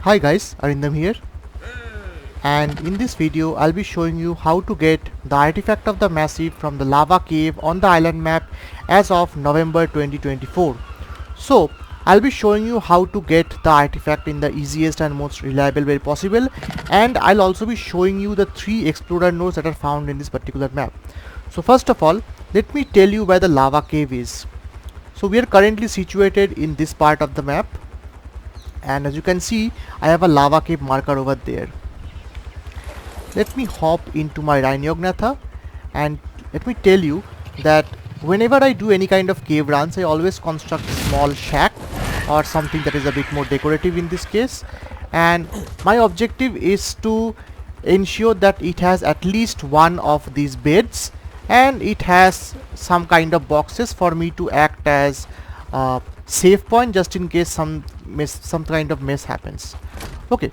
Hi guys, Arindam here, and in this video I'll be showing you how to get the artifact of the massive from the lava cave on the island map as of November 2024. So I'll be showing you how to get the artifact in the easiest and most reliable way possible, and I'll also be showing you the 3 explorer nodes that are found in this particular map. So first of all, let me tell you where the lava cave is. So we are currently situated in this part of the map, and as you can see I have a lava cave marker over there. Let me hop into my Rhinognatha, and let me tell you that whenever I do any kind of cave runs, I always construct a small shack or something that is a bit more decorative in this case, and my objective is to ensure that it has at least one of these beds and it has some kind of boxes for me to act as safe point just in case some kind of mess happens. Okay,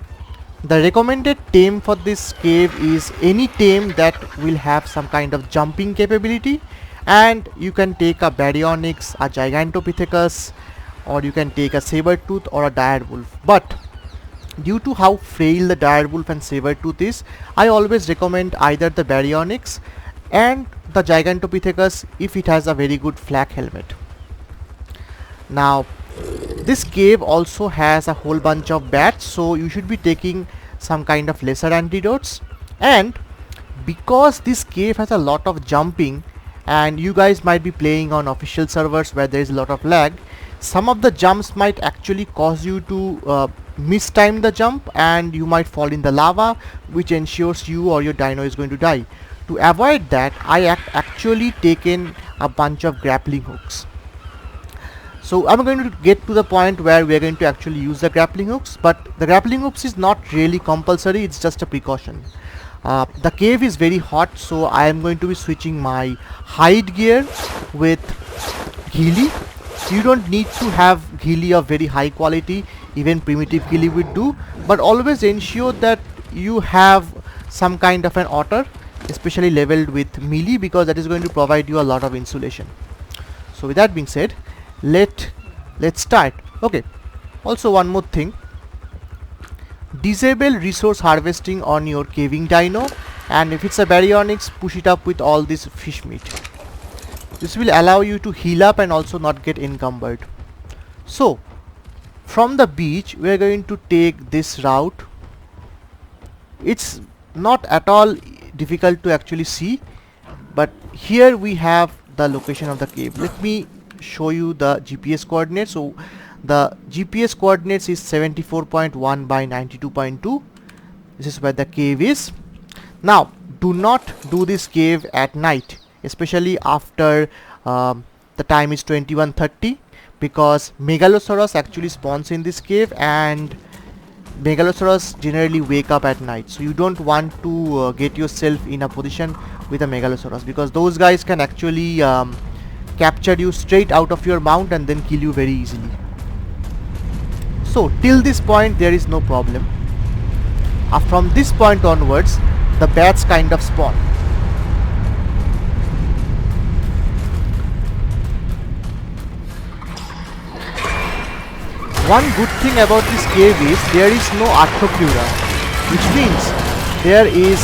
the recommended tame for this cave is any tame that will have some kind of jumping capability, and you can take a Baryonyx, a Gigantopithecus, or you can take a Sabertooth or a Direwolf. But due to how frail the Direwolf and Sabertooth is, I always recommend either the Baryonyx and the Gigantopithecus if it has a very good flak helmet. Now this cave also has a whole bunch of bats, so you should be taking some kind of lesser antidotes. And because this cave has a lot of jumping, and you guys might be playing on official servers where there is a lot of lag, some of the jumps might actually cause you to mistime the jump and you might fall in the lava, which ensures you or your dino is going to die. To avoid that, I actually taken a bunch of grappling hooks. So I'm going to get to the point where we are going to actually use the grappling hooks, but the grappling hooks is not really compulsory, it's just a precaution. The cave is very hot, so I am going to be switching my hide gear with ghillie. You don't need to have ghillie of very high quality, even primitive ghillie would do, but always ensure that you have some kind of an otter, especially leveled with melee, because that is going to provide you a lot of insulation. So with that being said, let's start. Okay, also one more thing, disable resource harvesting on your caving dino, and if it's a Baryonyx, push it up with all this fish meat. This will allow you to heal up and also not get encumbered. So from the beach we are going to take this route. It's not at all difficult to actually see, but here we have the location of the cave. Let me show you the GPS coordinates. So the GPS coordinates is 74.1 by 92.2. This is where the cave is. Now do not do this cave at night, especially after the time is 21:30, because Megalosaurus actually spawns in this cave, and Megalosaurus generally wake up at night, so you don't want to get yourself in a position with a Megalosaurus, because those guys can actually capture you straight out of your mount and then kill you very easily. So till this point there is no problem. From this point onwards the bats kind of spawn. One good thing about this cave is there is no Arthropleura, which means there is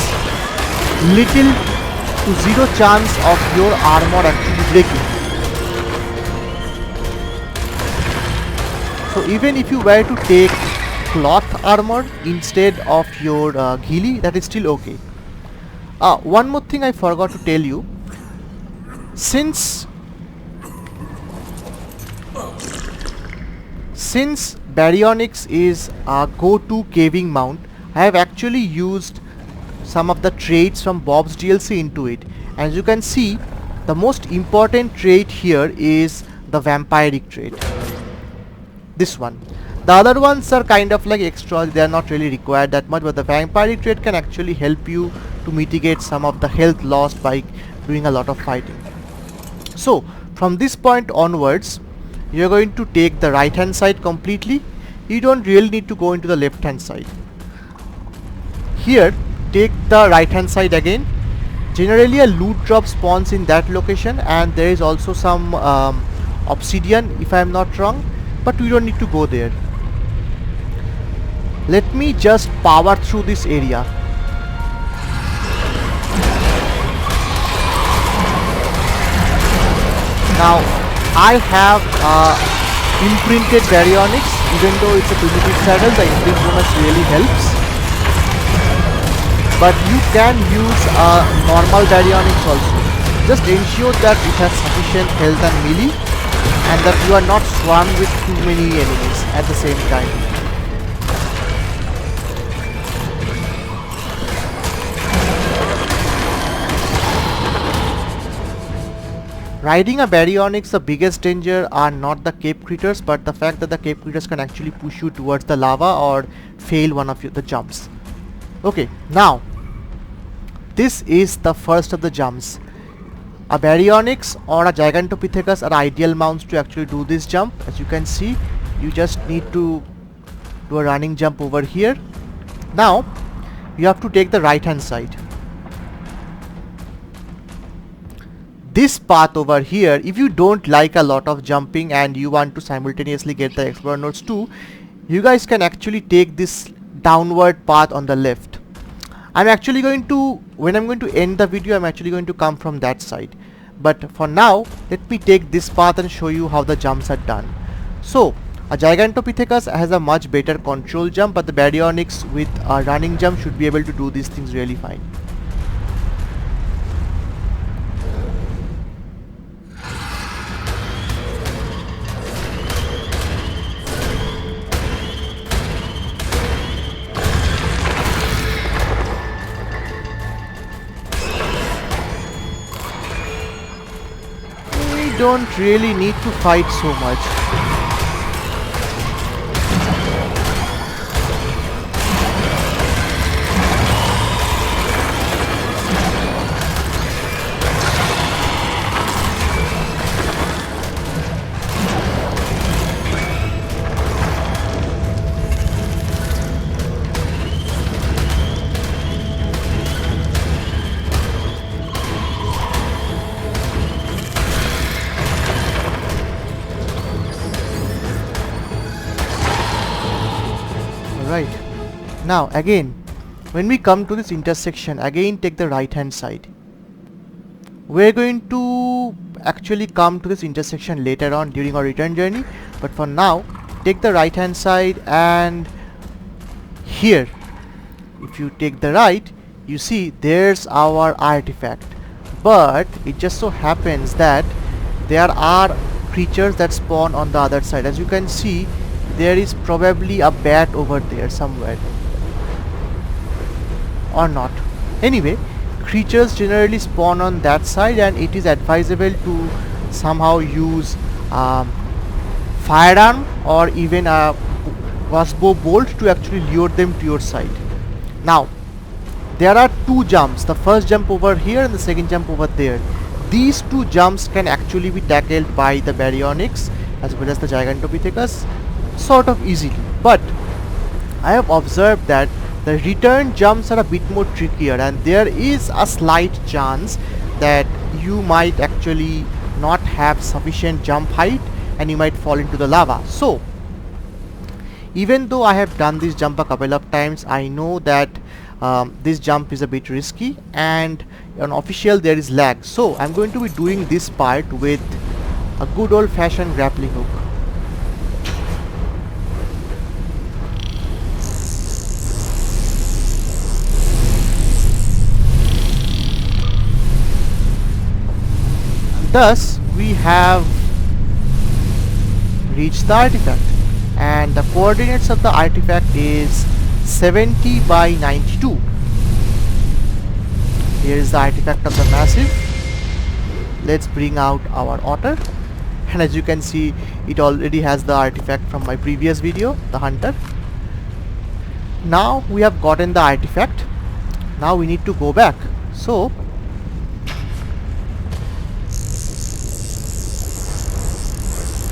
little to zero chance of your armor actually breaking. So even if you were to take cloth armor instead of your ghillie, that is still okay. One more thing I forgot to tell you, since Baryonyx is a go-to caving mount, I have actually used some of the traits from Bob's DLC into it. As you can see, the most important trait here is the vampiric trait, this one. The other ones are kind of like extra, they are not really required that much, but the vampiric trait can actually help you to mitigate some of the health lost by doing a lot of fighting. So from this point onwards you are going to take the right hand side completely. You don't really need to go into the left hand side. Here take the right hand side again. Generally a loot drop spawns in that location, and there is also some obsidian if I am not wrong, but we don't need to go there. Let me just power through this area. Now I have imprinted Baryonyx. Even though it's a primitive saddle, the imprint bonus really helps. But you can use a normal Baryonyx also. Just ensure that it has sufficient health and melee, and that you are not swarmed with too many enemies at the same time. Riding a Baryonyx, the biggest danger are not the cave critters, but the fact that the cave critters can actually push you towards the lava or fail one of the jumps. Okay, now this is the first of the jumps. A Baryonyx or a Gigantopithecus are ideal mounts to actually do this jump. As you can see, you just need to do a running jump over here. Now you have to take the right hand side. This path over here, if you don't like a lot of jumping and you want to simultaneously get the Explorer nodes too, you guys can actually take this downward path on the left. I'm actually going to, when I'm going to end the video, I'm actually going to come from that side. But for now, let me take this path and show you how the jumps are done. So, a Gigantopithecus has a much better control jump, but the Baryonyx with a running jump should be able to do these things really fine. Don't really need to fight so much. Right, now again, when we come to this intersection, again take the right hand side. We're going to actually come to this intersection later on during our return journey, but for now take the right hand side, and here if you take the right, you see there's our artifact. But it just so happens that there are creatures that spawn on the other side. As you can see, there is probably a bat over there somewhere, or not. Anyway, creatures generally spawn on that side, and it is advisable to somehow use firearm or even a crossbow bolt to actually lure them to your side. Now there are two jumps, the first jump over here and the second jump over there. These two jumps can actually be tackled by the Baryonyx as well as the Gigantopithecus sort of easily, but I have observed that the return jumps are a bit more trickier, and there is a slight chance that you might actually not have sufficient jump height and you might fall into the lava. So even though I have done this jump a couple of times, I know that this jump is a bit risky, and on official there is lag, so I'm going to be doing this part with a good old fashioned grappling hook. Thus we have reached the artifact, and the coordinates of the artifact is 70 by 92. Here is the artifact of the massive. Let's bring out our Otter, and as you can see, it already has the artifact from my previous video, the hunter. Now we have gotten the artifact. Now we need to go back. So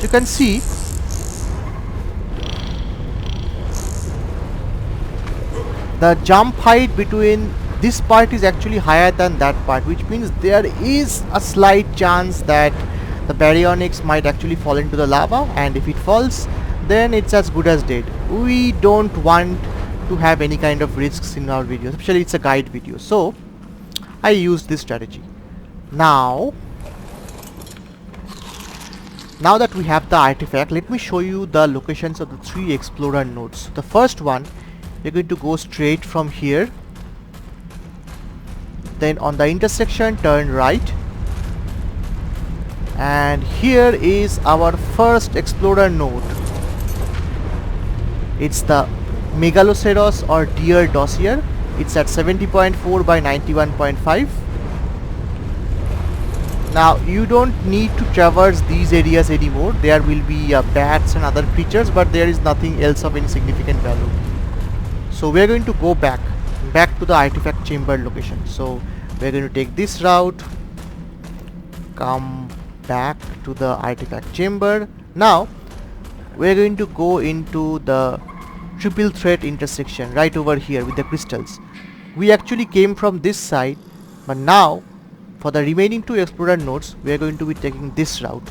you can see the jump height between this part is actually higher than that part, which means there is a slight chance that the Baryonyx might actually fall into the lava, and if it falls, then it's as good as dead. We don't want to have any kind of risks in our videos, especially it's a guide video. So I use this strategy. Now that we have the artifact, let me show you the locations of the 3 explorer nodes. The first one, we're going to go straight from here, then on the intersection turn right, and here is our first explorer node. It's the Megaloceros or Deer Dossier. It's at 70.4 by 91.5. Now you don't need to traverse these areas anymore. There will be bats and other creatures, but there is nothing else of any significant value. So we are going to go back to the artifact chamber location. So we are going to take this route, come back to the artifact chamber. Now we are going to go into the triple threat intersection right over here with the crystals. We actually came from this side, but now for the remaining 2 explorer nodes we are going to be taking this route.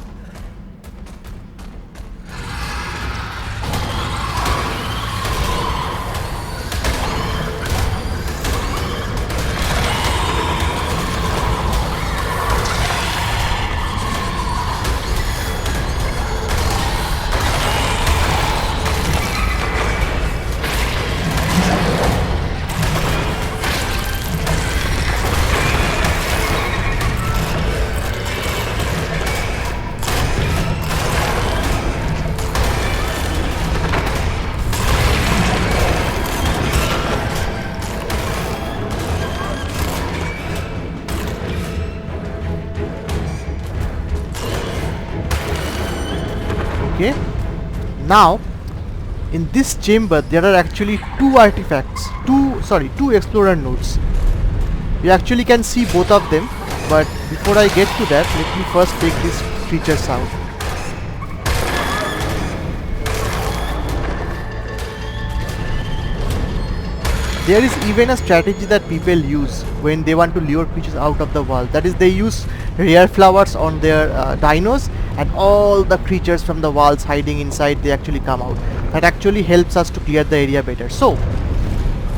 Okay, now in this chamber there are actually 2 artifacts, two explorer nodes. You actually can see both of them, but before I get to that, let me first take these creatures out. There is even a strategy that people use when they want to lure creatures out of the wall. That is, they use rare flowers on their dinos, and all the creatures from the walls hiding inside, they actually come out. That actually helps us to clear the area better. So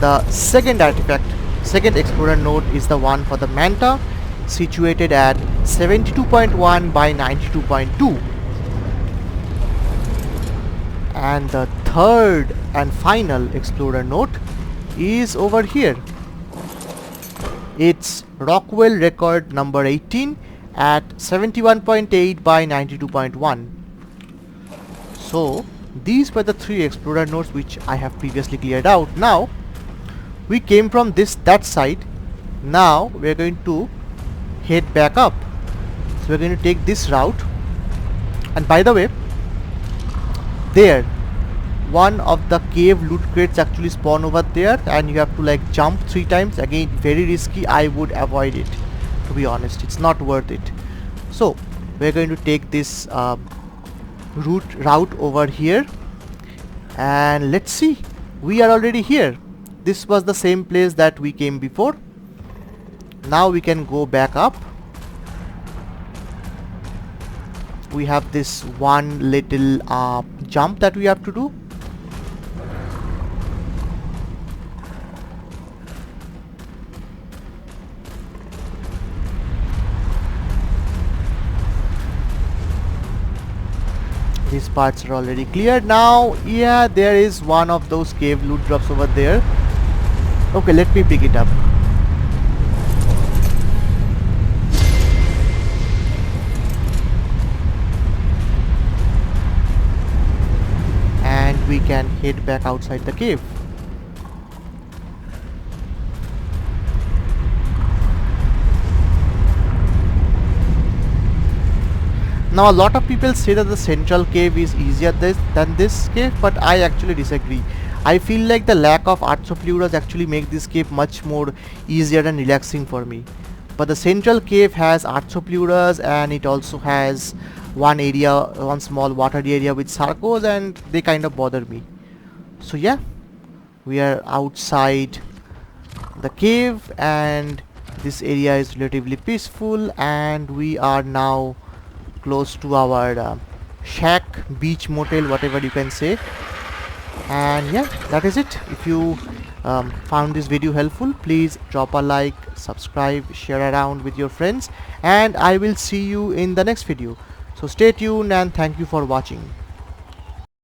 the second explorer node is the one for the manta, situated at 72.1 by 92.2. And the third and final explorer node is over here. It's Rockwell record number 18 at 71.8 by 92.1. So these were the 3 explorer nodes which I have previously cleared out. Now we came from that side. Now we are going to head back up. So we are going to take this route. And by the way, there one of the cave loot crates actually spawn over there, and you have to like jump 3 times. Again, very risky. I would avoid it, to be honest. It's not worth it. So we're going to take this route over here, and let's see. We are already here. This was the same place that we came before. Now we can go back up. We have this one little jump that we have to do. These parts are already cleared. Now, yeah, there is one of those cave loot drops over there. Okay, let me pick it up. And we can head back outside the cave. Now a lot of people say that the central cave is easier than this cave, but I actually disagree. I feel like the lack of arthropluras actually make this cave much more easier and relaxing for me. But the central cave has arthropluras, and it also has one small watered area with sarcos, and they kind of bother me. So yeah, we are outside the cave, and this area is relatively peaceful, and we are now close to our shack, beach, motel, whatever you can say. And yeah, that is it. If you found this video helpful, please drop a like, subscribe, share around with your friends, and I will see you in the next video. So stay tuned and thank you for watching.